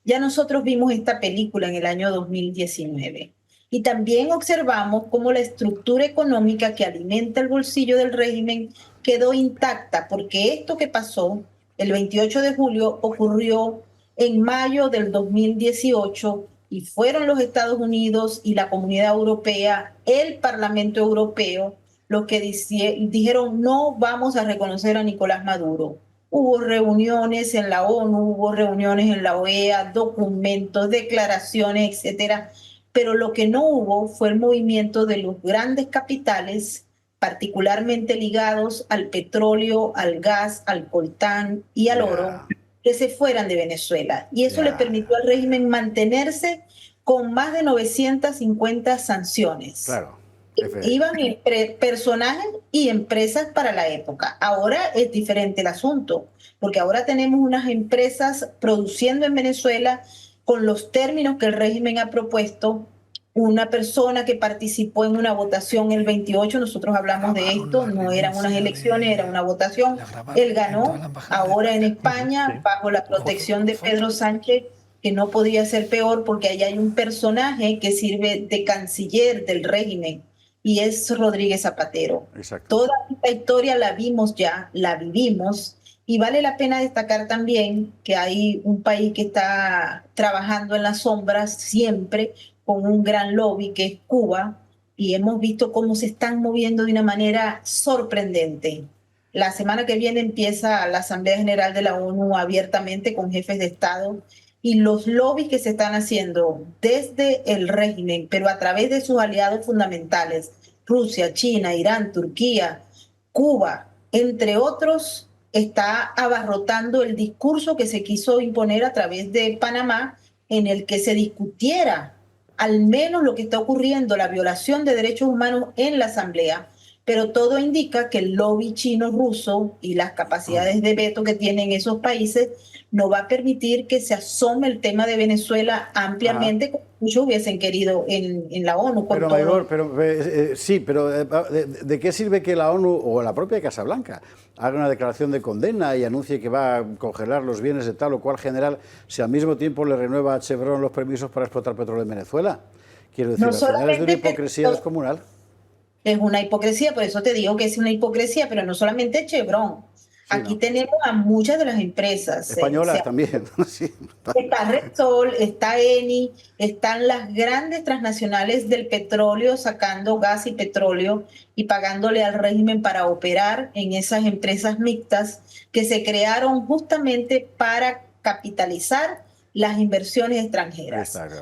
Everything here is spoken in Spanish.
Ya nosotros vimos esta película en el año 2019 y también observamos cómo la estructura económica que alimenta el bolsillo del régimen quedó intacta, porque esto que pasó el 28 de julio ocurrió en mayo del 2018 y fueron los Estados Unidos y la Comunidad Europea, el Parlamento Europeo, los que dijeron no vamos a reconocer a Nicolás Maduro. Hubo reuniones en la ONU, hubo reuniones en la OEA, documentos, declaraciones, etcétera, pero lo que no hubo fue el movimiento de los grandes capitales, particularmente ligados al petróleo, al gas, al coltán y al oro, Ya, que se fueran de Venezuela. Y eso le ya. permitió al régimen mantenerse con más de 950 sanciones. Claro, jefe. Iban personajes y empresas para la época. Ahora es diferente el asunto, porque ahora tenemos unas empresas produciendo en Venezuela con los términos que el régimen ha propuesto. Una persona que participó en una votación el 28, nosotros hablamos de Aprobaron esto, la no eran unas renuncia elecciones, era una votación. la Él entró a ganó la embajada de ahora en España. España Sí. bajo la protección de Pedro Foto. Sánchez, que no podía ser peor porque allá hay un personaje que sirve de canciller del régimen y es Rodríguez Zapatero. Exacto. Toda esta historia la vimos ya, la vivimos, y vale la pena destacar también que hay un país que está trabajando en las sombras siempre con un gran lobby que es Cuba, y hemos visto cómo se están moviendo de una manera sorprendente. La semana que viene empieza la Asamblea General de la ONU abiertamente con jefes de Estado y los lobbies que se están haciendo desde el régimen, pero a través de sus aliados fundamentales, Rusia, China, Irán, Turquía, Cuba, entre otros, está abarrotando el discurso que se quiso imponer a través de Panamá, en el que se discutiera al menos lo que está ocurriendo, la violación de derechos humanos en la Asamblea, pero todo indica que el lobby chino-ruso y las capacidades de veto que tienen esos países no va a permitir que se asome el tema de Venezuela Ajá. ampliamente, como muchos hubiesen querido en la ONU, con Pero, todo lo Mayor, pero sí, pero ¿de qué sirve que la ONU o la propia Casa Blanca haga una declaración de condena y anuncie que va a congelar los bienes de tal o cual general si al mismo tiempo le renueva a Chevron los permisos para explotar petróleo en Venezuela? Quiero decir, no al final es de una solamente hipocresía descomunal. es una hipocresía, por eso te digo que es una hipocresía, pero no solamente Chevron. Sí, Aquí ¿no? tenemos a muchas de las empresas. Españolas también. Sí. Está Repsol, está Eni, están las grandes transnacionales del petróleo sacando gas y petróleo y pagándole al régimen para operar en esas empresas mixtas que se crearon justamente para capitalizar las inversiones Ahí extranjeras. está, claro.